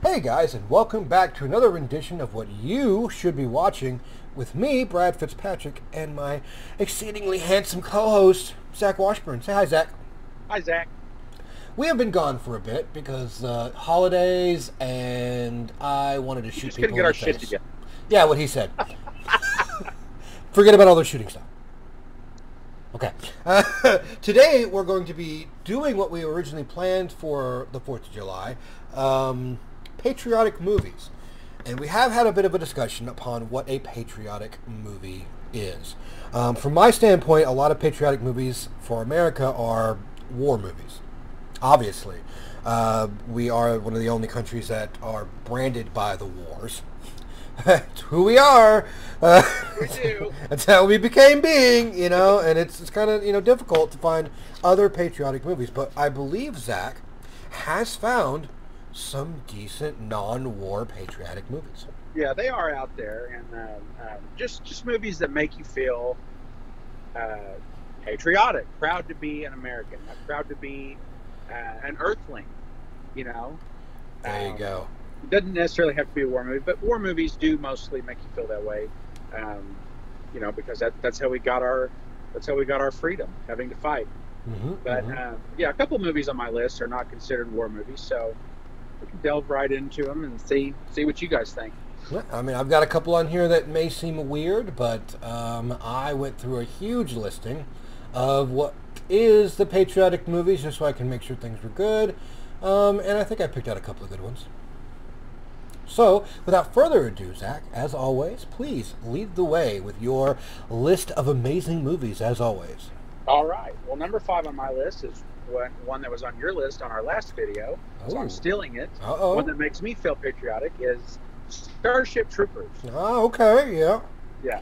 Hey guys, and welcome back to another rendition of what you should be watching with me, Brad Fitzpatrick, and my exceedingly handsome co-host, Zach Washburn. Say hi, Zach. Hi, Zach. We have been gone for a bit because holidays, and I wanted to We shoot just couldn't people get in our the shit face. together. Yeah, what he said. Forget about all the shooting stuff. Okay. Today we're going to be doing what we originally planned for the 4th of July. Patriotic movies. And we have had a bit of a discussion upon what a patriotic movie is. From my standpoint, a lot of patriotic movies for America are war movies. Obviously. We are one of the only countries that are branded by the wars. It's who we are. We do. That's how we became being, and it's kind of, difficult to find other patriotic movies. But I believe Zach has found some decent non-war patriotic movies. Yeah, they are out there, and just movies that make you feel uh, patriotic, proud to be an American, proud to be an Earthling. You know, There you um, go. it doesn't necessarily have to be a war movie, but war movies do mostly make you feel that way. Um, because that's how we got our freedom, having to fight. Hmm. But Hmm. yeah, a couple movies on my list are not considered war movies, so we can delve right into them and see what you guys think. Yeah, I mean, I've got a couple on here that may seem weird, but I went through a huge listing of what is the patriotic movies just so I can make sure things were good. And I think I picked out a couple of good ones. So, without further ado, Zach, as always, please lead the way with your list of amazing movies, as always. All right. Well, number five on my list is one that was on your list on our last video, so I'm Oh, stealing it. One uh-oh. that makes me feel patriotic is Starship Troopers. Ah, okay, yeah. Yeah.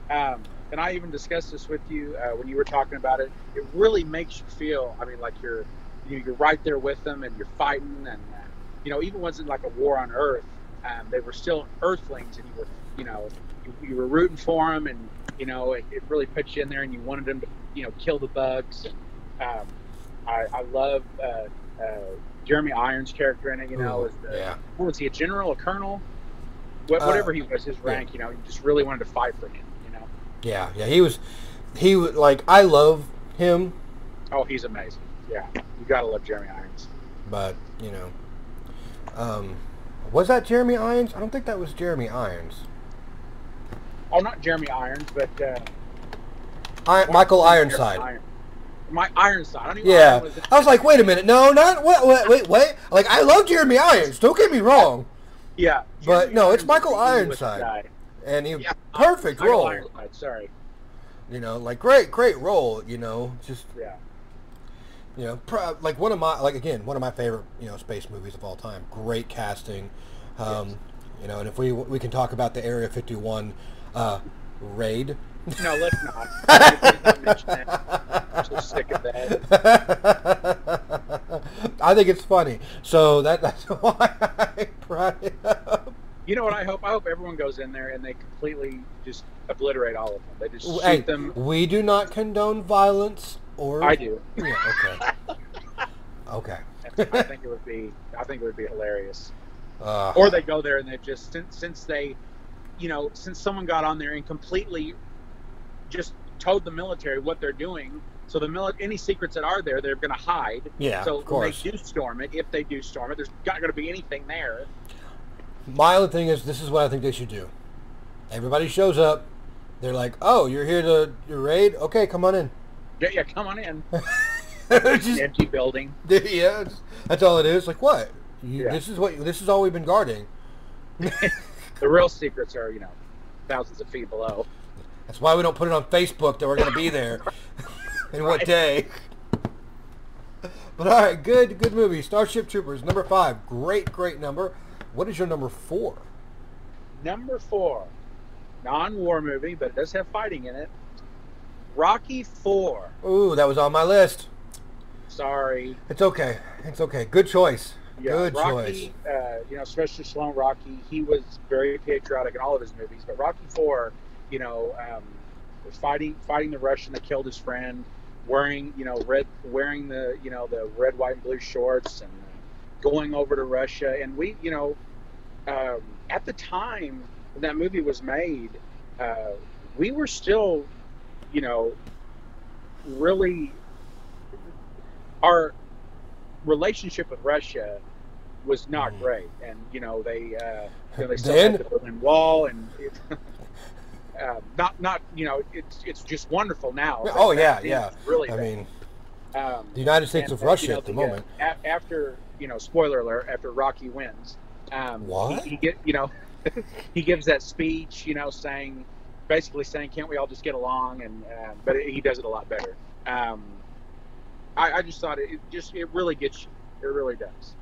And I even discussed this with you when you were talking about it. It really makes you feel, I mean, like you're right there with them and you're fighting. And, even wasn't like a war on Earth. They were still Earthlings, and you were rooting for them, and, it really put you in there, and you wanted them to, kill the bugs. And I love Jeremy Irons' character in it, Ooh, as yeah. what was he, a general, a colonel? Uh, Whatever he was, his yeah. rank, you just really wanted to fight for him. Yeah, yeah, he was, like, I love him, Oh, he's amazing. Yeah, you gotta love Jeremy Irons. but, um, was that Jeremy Irons? I don't think that was Jeremy Irons. Oh, not Jeremy Irons, but Michael Jeremy Ironside. Irons. My Ironside. I don't even know Yeah, what was I was like, wait a minute, no, not wait. Like, I love Jeremy Irons. Don't get me wrong, Yeah, but Jeremy no, it's Irons is Michael the English Ironside, guy. and he Yeah, perfect Michael role. Ironside. Sorry. Like great role. Just Yeah. like one of my favorite space movies of all time. Great casting, Yes. um, and if we can talk about the Area 51 raid. No, let's not. Please don't mention that. I'm so sick of that. I think it's funny, so that's why I brought it up. You know what I hope? I hope everyone goes in there and they completely just obliterate all of them. They just Hey, shoot them. we do not condone violence or. I do. Yeah. Okay. I Okay. think it would be. I think it would be hilarious. Uh, Or they go there and they've just since someone got on there and completely just told the military what they're doing. So any secrets that are there, they're going to hide. yeah, So of when they course. do storm it, if they do storm it, there's not going to be anything there. My only thing is, this is what I think they should do. Everybody shows up. They're like, "Oh, you're here to raid? Okay, come on in." Yeah, yeah, come on in. It's an Just, empty building. yeah, that's all it is. Like, what? Yeah. This is all we've been guarding. The real secrets are, thousands of feet below. That's why we don't put it on Facebook that we're going to be there and what Right. day. But all right, good movie. Starship Troopers, number 5. Great number. What is your number 4? Number 4, non-war movie, but it does have fighting in it. Rocky 4. Ooh, that was on my list. Sorry. It's okay. It's okay. Good choice. Yeah, Good choice. Rocky, especially Stallone Rocky, he was very patriotic in all of his movies. But Rocky 4, was fighting the Russian that killed his friend, wearing the red, white, and blue shorts, and going over to Russia, and we, at the time when that movie was made, uh, we were still, you know, really our relationship with Russia was not great, and they still had Then, the Berlin Wall, and not it's just wonderful now. But oh back yeah, then yeah. it was really I bad. mean, Um, the United States and of Russia at the the moment. after spoiler alert, after Rocky wins, What? he get he gives that speech, saying basically saying, "Can't we all just get along?" And but he does it a lot better. Um, I just thought it really gets you. It really does.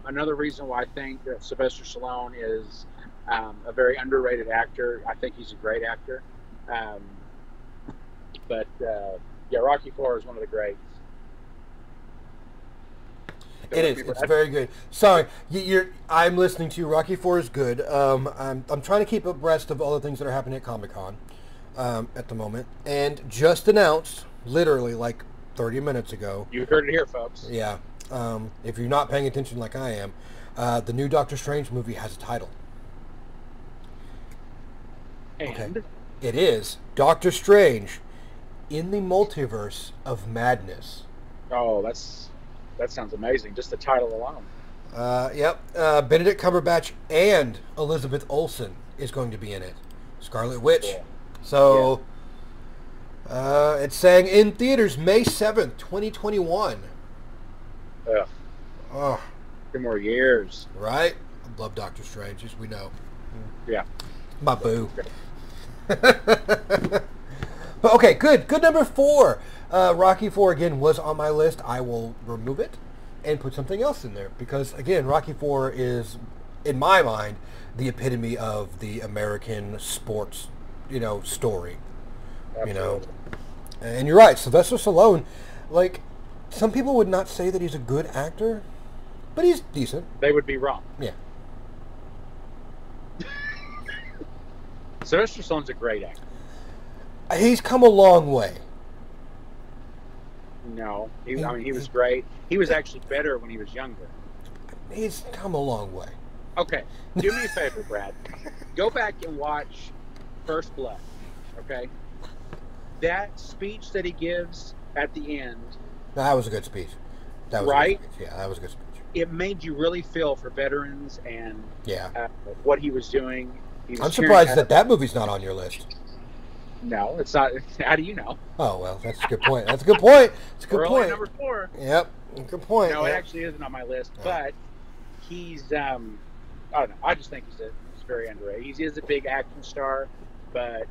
Another reason why I think that Sylvester Stallone is a very underrated actor. I think he's a great actor. Um, but yeah, Rocky Four is one of the greats. It is. It's very good. Sorry, I'm listening to you. Rocky Four is good. I'm trying to keep abreast of all the things that are happening at Comic Con at the moment, and just announced, literally like 30 minutes ago. You heard it here, folks. Yeah. If you're not paying attention like I am, the new Doctor Strange movie has a title. And it is Doctor Strange in the Multiverse of Madness. oh, that sounds amazing. Just the title alone. Yep. Benedict Cumberbatch and Elizabeth Olsen is going to be in it. Scarlet Witch. Yeah. So, it's saying in theaters May 7th, 2021. Ugh, Oh, 2 more years. right? I love Doctor Strange, as we know. Yeah. My boo. But okay, good. Good number 4. Rocky 4, again, was on my list. I will remove it and put something else in there. Because, again, Rocky 4 is, in my mind, the epitome of the American sports, story. Absolutely. And you're right, Sylvester Stallone, like, some people would not say that he's a good actor, but he's decent. They would be wrong. Yeah. Sylvester Stallone's a great actor. He's come a long way. No, I mean he was great. He was actually better when he was younger. He's come a long way. Okay, do me a favor, Brad. Go back and watch First Blood. Okay, that speech that he gives at the end. That was a good speech. That was Right? A good speech. Yeah, that was a good speech. It made you really feel for veterans and Yeah. what he was doing. He was I'm cheering surprised at- that movie's not on your list. No, it's not. How do you know? Oh, well, that's a good point. That's a good point. It's a good We're only point. number 4. Yep. Good point. No, it Yep. actually isn't on my list. Oh. But he's I don't know. I just think he's very underrated. He is a big action star, but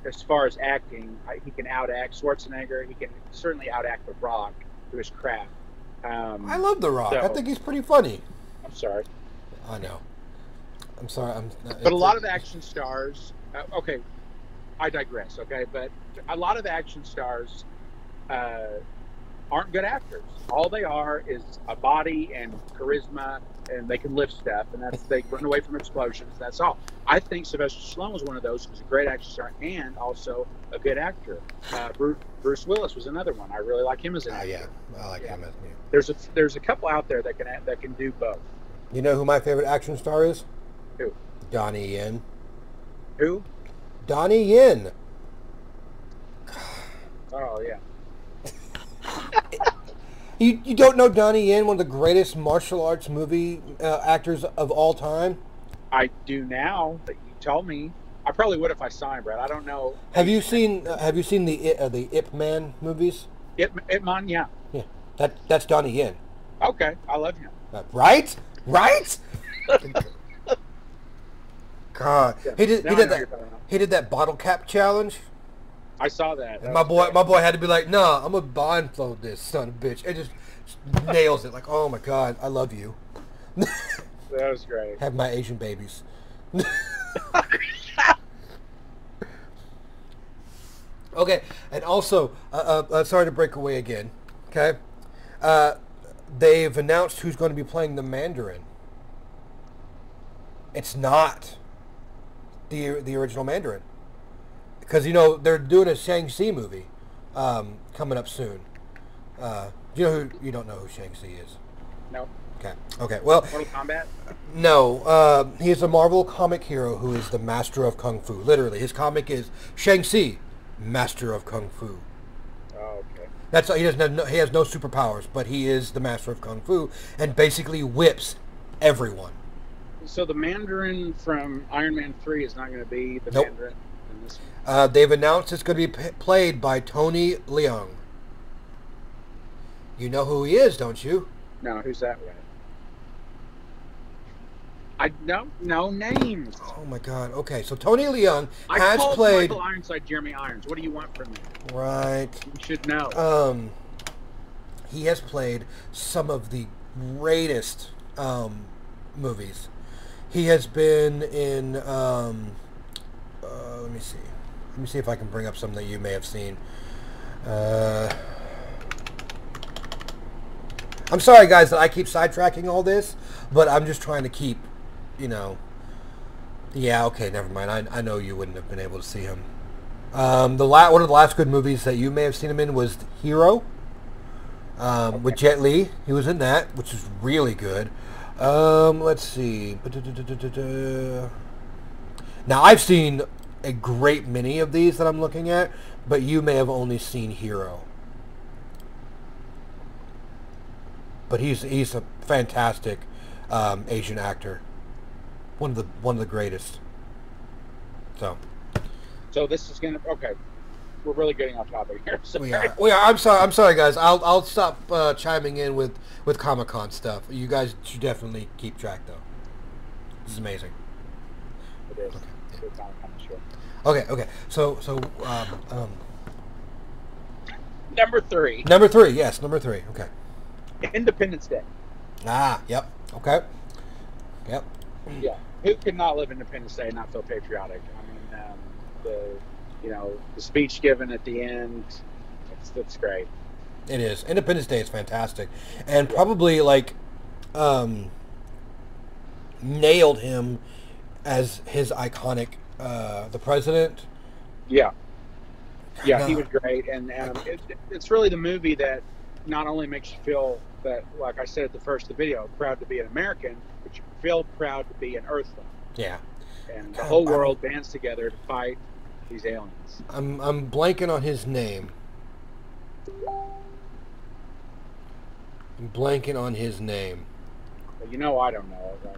as far as acting, he can outact Schwarzenegger. He can certainly outact The Rock, who is crap. I love The Rock. I So- think he's pretty funny. I'm sorry, I know. I'm sorry. but a lot of action stars. Okay, I digress. Okay, but a lot of action stars aren't good actors. All they are is a body and charisma, and they can lift stuff, and they run away from explosions. That's all. I think Sylvester Stallone was one of those who's a great action star and also a good actor. Bruce Willis was another one. I really like him as an actor. yeah. I like him as me. There's a couple out there that can do both. You know who my favorite action star is? Who? Donnie Yen. Who? Donnie Yen. Oh yeah. You don't know Donnie Yen, one of the greatest martial arts movie actors of all time? I do now that you told me. I probably would if I saw him, Brad. I don't know. Have you seen the Ip Man movies? Itman, yeah. Yeah, that's Donnie Yen. Okay, I love him. Right? God, Yeah. he did Now I know that. you're talking about. He did that bottle cap challenge. I saw that. And That my was boy great. had to be like, "Nah, I'm gonna blindfold this son of a bitch." It just nails it. Like, oh my God, I love you. That was great. Have my Asian babies. Okay, and also, sorry to break away again. Okay, they've announced who's going to be playing the Mandarin. It's not the original Mandarin, because they're doing a Shang-Chi movie coming up soon. You don't know who Shang-Chi is? No. Okay. Okay. Well, Mortal Kombat? no. He is a Marvel comic hero who is the master of kung fu. Literally, his comic is Shang-Chi, master of kung fu. Oh, okay. That's he doesn't have he has no superpowers, but he is the master of kung fu and basically whips everyone. So the Mandarin from Iron Man 3 is not going to be the Nope. Mandarin in this one? They've announced it's going to be played by Tony Leung. You know who he is, don't you? No, who's that with? I don't know names. Oh my God. Okay, so Tony Leung I has called played. Michael Ironside Jeremy Irons. What do you want from me? Right. You should know. He has played some of the greatest movies. He has been in. Let me see. Let me see if I can bring up some that you may have seen. I'm sorry, guys, that I keep sidetracking all this, but I'm just trying to keep, you know. Yeah, okay, never mind. I know you wouldn't have been able to see him. One of the last good movies that you may have seen him in was Hero, with Jet Li. He was in that, which is really good. Let's see. Now, I've seen a great many of these that I'm looking at, but you may have only seen Hero. But he's a fantastic Asian actor, one of the greatest. So This is gonna We're really getting off topic here. Sorry. we are. I'm sorry, guys. I'll stop chiming in with Comic-Con stuff. You guys should definitely keep track, though. This is amazing. It is. Okay. It's Comic-Con, sure. Okay. So Number 3, number 3. Yes, number 3. Okay. Independence Day. Yep. Okay. Yep. Yeah. Who could not live Independence Day and not feel patriotic? I mean, the speech given at the end, that's great. It is. Independence Day is fantastic, and probably nailed him as his iconic the president. Yeah. Yeah, he was great, and it's really the movie that not only makes you feel that, like I said at the first of the video, proud to be an American, but you feel proud to be an Earthling. Yeah. And the whole world bands together to fight these aliens. I'm blanking on his name. I'm But I don't know it right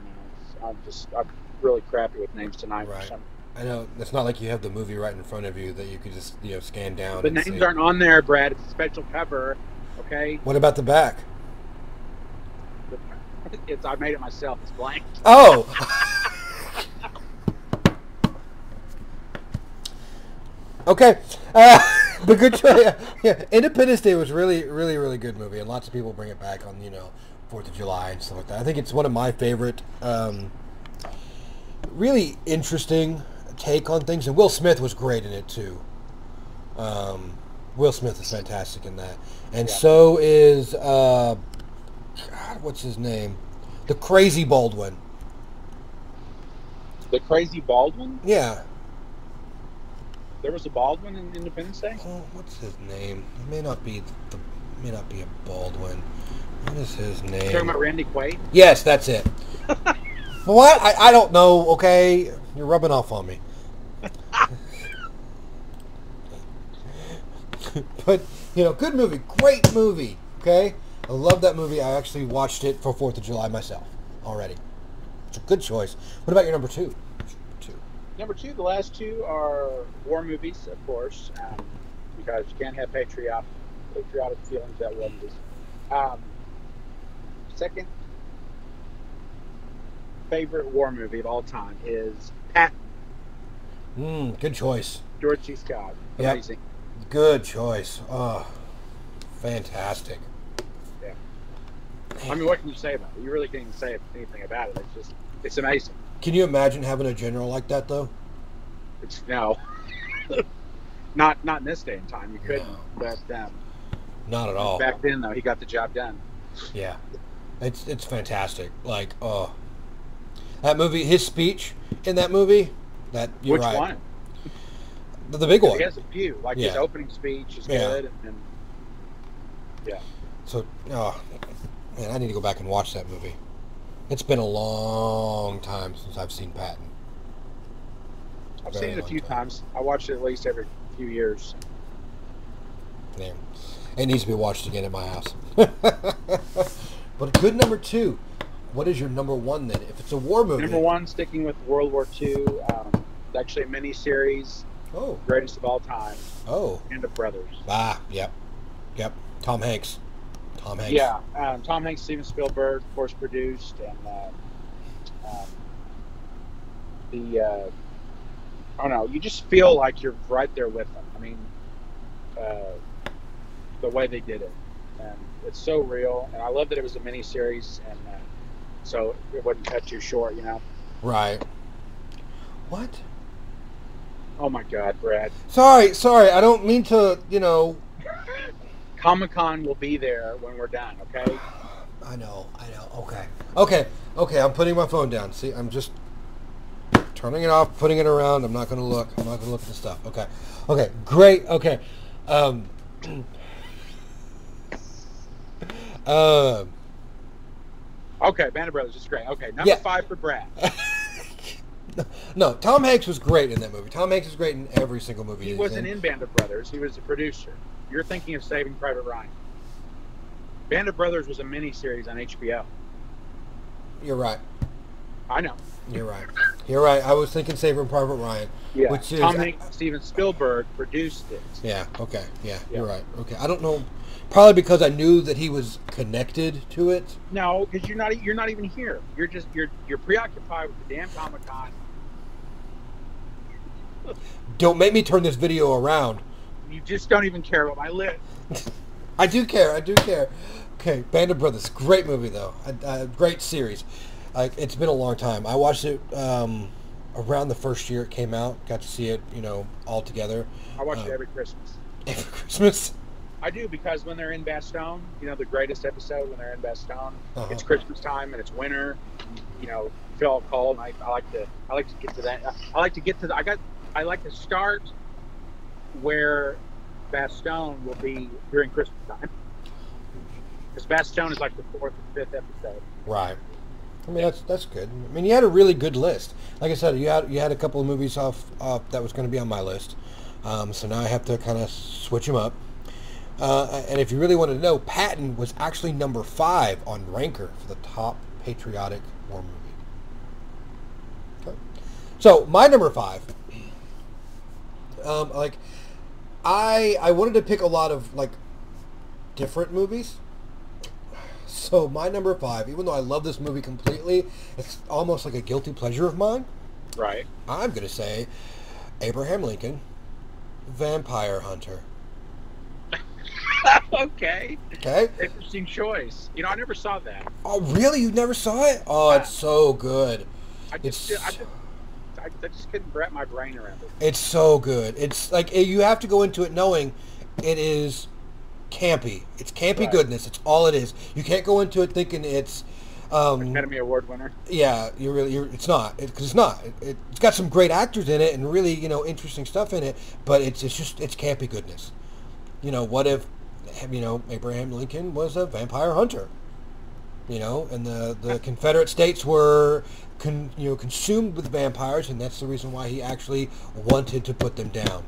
now. I'm really crappy with names tonight. Right. I know it's not like you have the movie right in front of you that you could just scan down. The and names see. aren't on there, Brad. It's a special cover. Okay. What about the back? I made it myself. It's blank. Oh. Okay, but good choice. Yeah, Independence Day was really, really, really good movie, and lots of people bring it back on 4th of July and stuff like that. I think it's one of my favorite, really interesting take on things, and Will Smith was great in it too. Will Smith is fantastic in that, and so is God, what's his name? The Crazy Baldwin. The Crazy Baldwin? Yeah. There was a Baldwin in Independence Day? Oh, what's his name? It may not be a Baldwin. What is his name? You're talking about Randy Quaid? Yes, that's it. What? I don't know. Okay, you're rubbing off on me. But good movie, great movie. Okay, I love that movie. I actually watched it for 4th of July myself already. It's a good choice. What about your number 2? Number 2, the last 2 are war movies, of course, because you can't have patriotic feelings that war movies. Second favorite war movie of all time is Patton. Good choice. George C. Scott. Yep. Amazing. Good choice. Oh, fantastic. Yeah. I mean, what can you say about it? You really can't even say anything about it. It's amazing. Can you imagine having a general like that, though? No. Not in this day and time. You couldn't. No. But Not at all. back then, though, he got the job done. Yeah. It's fantastic. That movie, his speech in that movie, you're Which right. one? The big one. He has a few. His opening speech is good. And yeah. So, Man, I need to go back and watch that movie. It's been a long time since I've seen Patton. I've seen it a few times. I watch it at least every few years. Yeah. It needs to be watched again at my house. But a good number 2. What is your number 1 then? If it's a war movie. Number 1, sticking with World War II. It's actually a mini-series. Oh. Greatest of all time. Oh. Band of Brothers. Ah, yep. Yep. Tom Hanks. Yeah. Tom Hanks, Steven Spielberg, of course, produced. And I don't know, you just feel like you're right there with them. I mean, the way they did it. And it's so real. And I love that it was a mini-series. And so it wouldn't cut too short, you know? Right. What? Oh, my God, Brad. Sorry. I don't mean to, Comic-Con will be there when we're done, okay? I know. Okay, I'm putting my phone down. See, I'm just turning it off, putting it around. I'm not going to look. I'm not going to look at the stuff. Okay, great. Okay. Okay, Band of Brothers is great. Okay, number 5 for Brad. No, Tom Hanks was great in that movie. Tom Hanks is great in every single movie. He wasn't in Band of Brothers. He was the producer. You're thinking of Saving Private Ryan. Band of Brothers was a mini-series on HBO. You're right. I know. You're right. I was thinking Saving Private Ryan. Yeah. Which is, Tom Hanks, Steven Spielberg produced it. Yeah. Okay. Yeah. You're right. Okay. I don't know. Probably because I knew that he was connected to it. No, because you're not even here. You're preoccupied with the damn Comic-Con. Don't make me turn this video around. You just don't even care about my list. I do care. Okay, Band of Brothers, great movie though. Great series. It's been a long time. I watched it around the first year it came out. Got to see it, all together. I watch it every Christmas. Every Christmas. I do, because when they're in Bastogne, the greatest episode when they're in Bastogne, it's Christmas time and it's winter. Feel all cold. And I like to get to that. I like to start where Bastogne will be during Christmas time, because Bastogne is like the 4th or 5th episode. Right. I mean, that's good. I mean, you had a really good list. Like I said, you had a couple of movies off that was going to be on my list. So now I have to kind of switch them up. And if you really wanted to know, Patton was actually number 5 on Ranker for the top patriotic war movie. Okay. So my number 5. I wanted to pick a lot of different movies. So my number 5, even though I love this movie completely, it's almost like a guilty pleasure of mine. Right. I'm going to say Abraham Lincoln, Vampire Hunter. Okay. Interesting choice. I never saw that. Oh, really? You never saw it? Oh, it's so good. I just couldn't wrap my brain around it. It's so good. It's you have to go into it knowing it is campy. It's campy goodness. It's all it is. You can't go into it thinking it's Academy Award winner. Yeah, it's not. Because it's not. It's got some great actors in it and really interesting stuff in it. But it's campy goodness. What if Abraham Lincoln was a vampire hunter? And the Confederate States were consumed with vampires, and that's the reason why he actually wanted to put them down.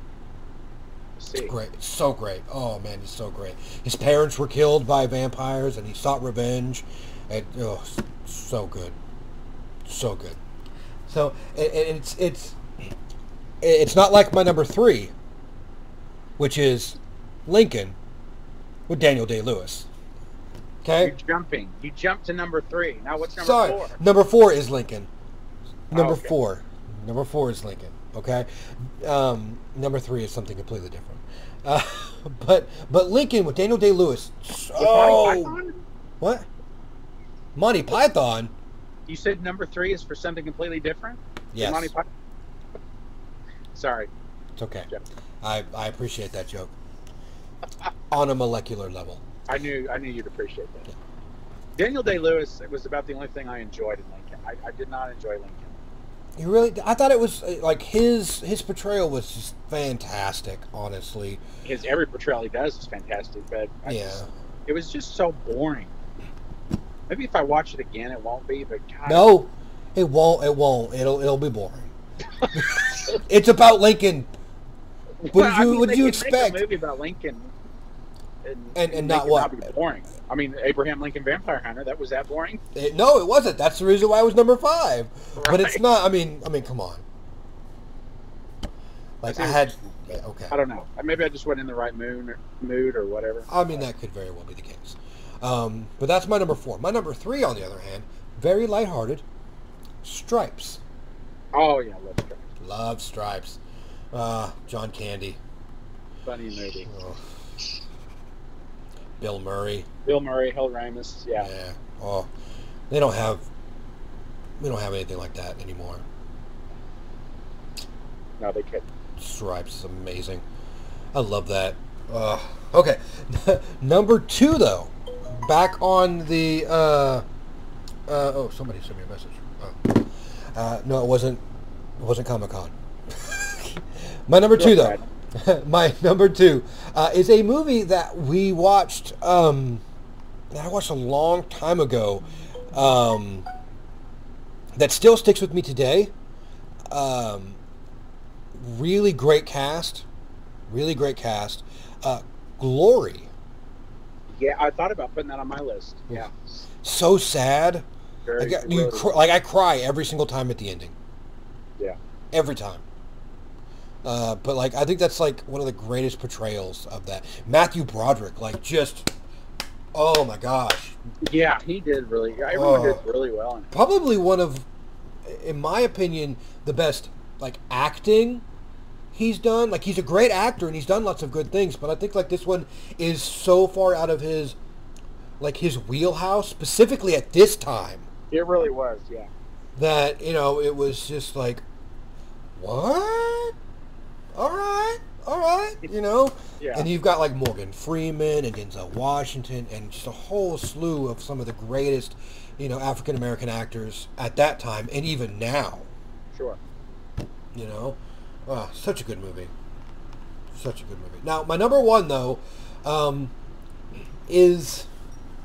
It's great. It's so great. Oh man, he's so great. His parents were killed by vampires, and he sought revenge. And so good, so good. So it's not like my number 3, which is Lincoln with Daniel Day-Lewis. Okay. You jumped to number 3. Now what's number 4? Number 4 is Lincoln. Number 4 is Lincoln. Okay. Number 3 is something completely different. But Lincoln with Daniel Day-Lewis. Monty Python? What? Monty Python? You said number 3 is for something completely different? Yes. Monty Python? Sorry. It's okay. I appreciate that joke. On a molecular level. I knew you'd appreciate that. Yeah. Daniel Day-Lewis was about the only thing I enjoyed in Lincoln. I did not enjoy Lincoln. You really? I thought it was his portrayal was just fantastic. Honestly, every portrayal he does is fantastic, but it was just so boring. Maybe if I watch it again, it won't be. But God, No, it won't. It won't. It'll be boring. It's about Lincoln. well, I mean, What they did you can make a expect? movie about Lincoln And and make not it not what? be boring. I mean, Abraham Lincoln Vampire Hunter. That was that boring, No, it wasn't. That's the reason why it was number 5. But it's right? not. I mean, come on. I Like see I what had. you're saying, Yeah, but okay. I don't know. Maybe I just wasn't in the right mood or whatever. I mean, that could very well be the case. But that's my number 4. My number 3, on the other hand, very lighthearted. Stripes. Oh yeah, let's go. Love Stripes. John Candy. Funny movie. Oh. Bill Murray. Bill Murray, Harold Ramis. Yeah. Yeah. Oh, they don't have. We don't have anything like that anymore. No, they couldn't. Stripes is amazing. I love that. Okay. Number 2, though. Back on the. Oh, somebody sent me a message. Oh. No, it wasn't. It wasn't Comic-Con. My number 2, though. My number 2 is a movie that we watched. That I watched a long time ago. That still sticks with me today. Really great cast. Really great cast. Glory. Yeah, I thought about putting that on my list. Yeah. So sad. Very, Like I cry every single time at the ending. Yeah. Every time. But like I think that's like one of the greatest portrayals of that. Matthew Broderick, like just, oh my gosh. Yeah, he did really. Everyone did really well in it. Probably one of, in my opinion, the best like acting he's done. Like he's a great actor and he's done lots of good things, but I think like this one is so far out of his wheelhouse, specifically at this time, It really was. Yeah. that it was just like, what? All right, Yeah. And you've got like Morgan Freeman and Denzel Washington and just a whole slew of some of the greatest, African American actors at that time and even now. Sure. Such a good movie. Such a good movie. Now, my number 1 though, is,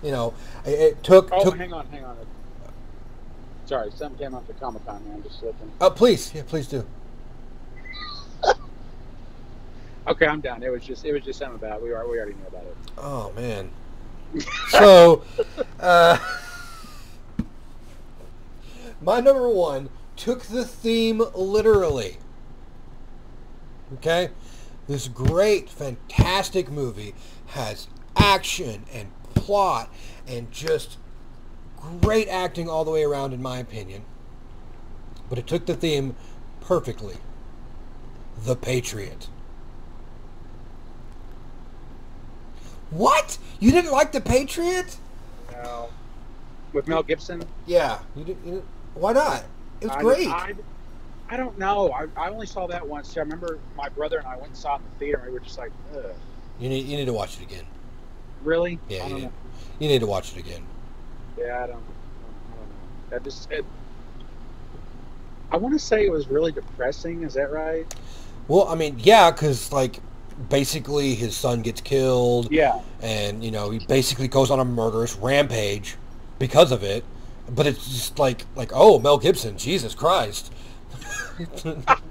it took. Oh, took hang on. Sorry, something came up at Comic-Con, man. I'm just looking. please, yeah, please do. Okay, I'm done. It was just something about we already knew about it. Oh man. So, my number 1 took the theme literally. Okay? This great, fantastic movie has action and plot and just great acting all the way around, in my opinion. But it took the theme perfectly. The Patriot. What? You didn't like The Patriot? No. With Mel Gibson? Yeah. You didn't, why not? It was I- great. I don't know. I only saw that once. I remember my brother and I went and saw it in the theater. And we were just like, ugh. You need to watch it again. Really? Yeah, I don't you know. need to watch it again. Yeah, I don't know. That just I want to say it was really depressing. Is that right? Well, I mean, yeah, because like basically his son gets killed. Yeah. And he basically goes on a murderous rampage because of it. But it's just like oh, Mel Gibson, Jesus Christ,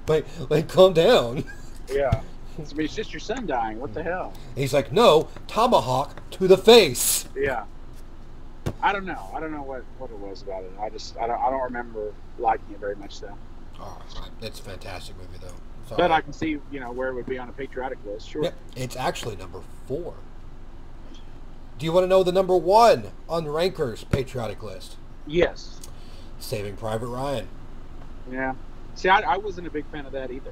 like calm down. Yeah. I mean, it's just your son dying. What the hell? And he's like, no, tomahawk to the face. Yeah. I don't know. I don't know what it was about it. I don't remember liking it very much though. Oh, it's a fantastic movie though. So, But I can see, where it would be on a patriotic list. Sure. yeah, it's actually number 4. Do you want to know the number 1 on Ranker's patriotic list? Yes. Saving Private Ryan. Yeah. See, I wasn't a big fan of that either.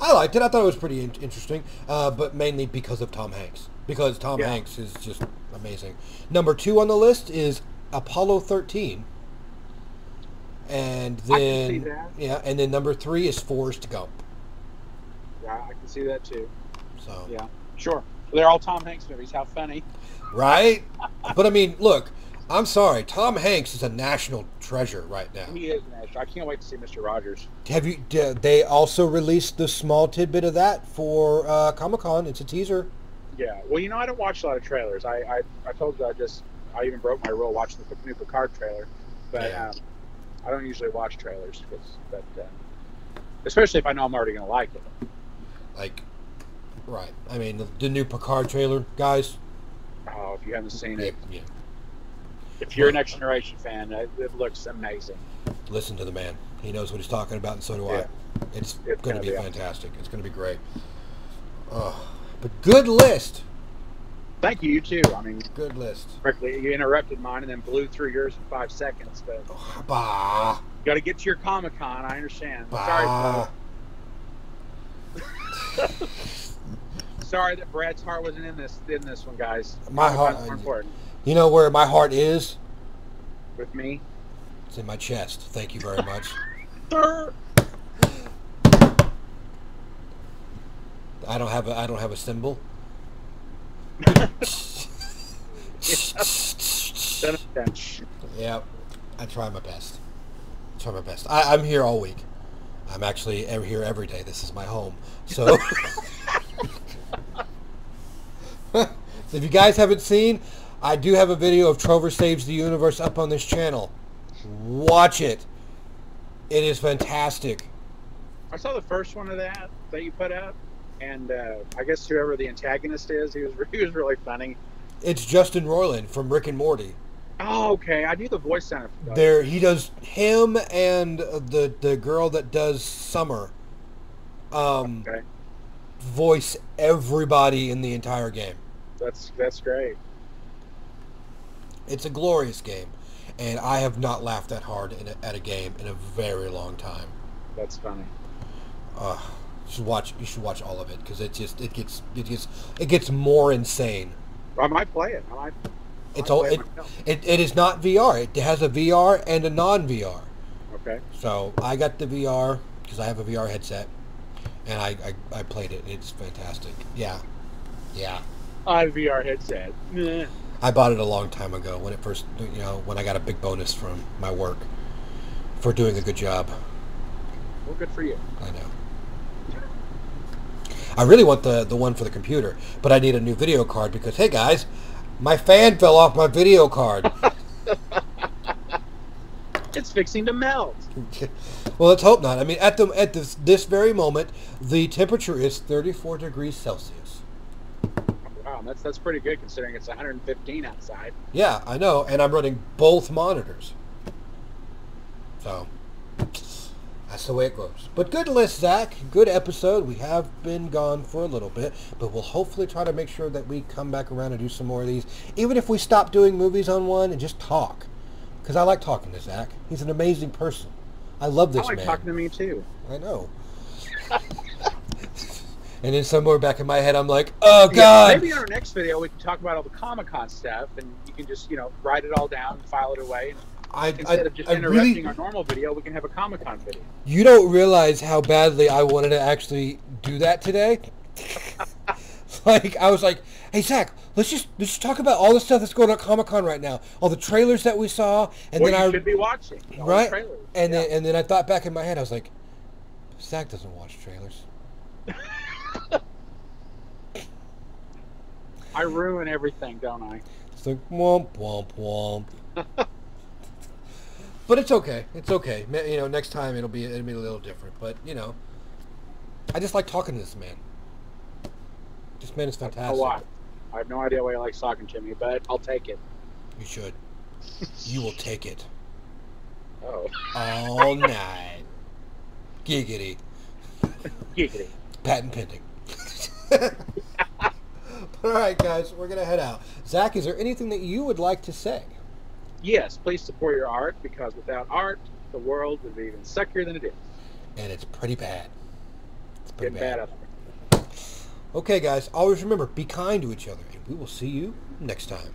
I liked it. I thought it was pretty interesting, but mainly because of Tom Hanks. Because Tom Yeah. Hanks is just amazing. Number 2 on the list is Apollo 13. And then, I can see that. yeah, and then number 3 is Forrest Gump. Yeah, I can see that too. So, Yeah. Sure. They're all Tom Hanks movies. How funny. right? But I mean, look, I'm sorry, Tom Hanks is a national treasure right now. He is an I can't wait to see Mr. Rogers. They also released the small tidbit of that for Comic-Con. It's a teaser. Yeah. Well, I don't watch a lot of trailers. I told you I even broke my rule watching the new Picard trailer. But Yeah. I don't usually watch trailers, but especially if I know I'm already going to like it. Like, right. I mean, the new Picard trailer, guys. Oh, if you haven't seen it, Yeah. if you're a Next Generation fan, it looks amazing. Listen to the man. He knows what he's talking about, and so do Yeah. I. It's going gonna to be be fantastic. It's going to be great. But good list. Thank you, you too. I mean, Good list. frankly, you interrupted mine and then blew through yours in 5 seconds. But Bah. you got to get to your Comic-Con. I understand. Bah. Sorry, sorry that Brad's heart wasn't in this one, guys. My heart. Comic-Con's more important You know where my heart is? with me. It's in my chest. Thank you very much. I don't have a symbol. Yeah, I try my best. I'm here all week. I'm actually here every day. This is my home. So, if you guys haven't seen, I do have a video of Trover Saves the Universe up on this channel. Watch it. It is fantastic. I saw the first one of that you put up, and I guess whoever the antagonist is, he was really funny. It's Justin Roiland from Rick and Morty. Oh, okay. I knew the voice sounded familiar. There, he does him and the girl that does Summer. Okay, Voice everybody in the entire game. that's great. It's a glorious game, and I have not laughed that hard at a game in a very long time. That's funny. You should watch all of it because it gets more insane. I might play it. It is not VR. It has a VR and a non-VR. Okay. So I got the VR because I have a VR headset, and I played it. It's fantastic. Yeah. I have a VR headset. I bought it a long time ago when it first, when I got a big bonus from my work for doing a good job. Well, good for you. I know. I really want the one for the computer, but I need a new video card because, hey guys, my fan fell off my video card. It's fixing to melt. Well, let's hope not. I mean, at this very moment, the temperature is 34 degrees Celsius. Wow, that's pretty good considering it's 115 outside. Yeah, I know, and I'm running both monitors. So, that's the way it goes. But good list, Zach. Good episode. We have been gone for a little bit, but we'll hopefully try to make sure that we come back around and do some more of these. Even if we stop doing movies on one and just talk. Because I like talking to Zach. He's an amazing person. I love this man. I like talking to me, too. I know. And then somewhere back in my head, I'm like, oh, God. Maybe in our next video, we can talk about all the Comic-Con stuff, and you can just, write it all down and file it away. Instead of just interrupting our normal video, we can have a Comic-Con video. You don't realize how badly I wanted to actually do that today. I was like, hey, Zach, let's just talk about all the stuff that's going on at Comic-Con right now. All the trailers that we saw. And you then should be watching. All right? the trailers. And then I thought back in my head, I was like, Zach doesn't watch trailers. I ruin everything, don't I? It's like, womp, womp, womp. But it's okay. It's okay. Next time it'll be a little different. But, I just like talking to this man. This man is fantastic. A lot. I have no idea why he likes talking to me, but I'll take it. You should. You will take it. Oh. All night. Giggity. Giggity. Patent pending. All right, guys, we're going to head out. Zach, is there anything that you would like to say? Yes, please support your art, because without art, the world would be even suckier than it is. And it's pretty bad. It's pretty bad out there. Okay, guys, always remember, be kind to each other, and we will see you next time.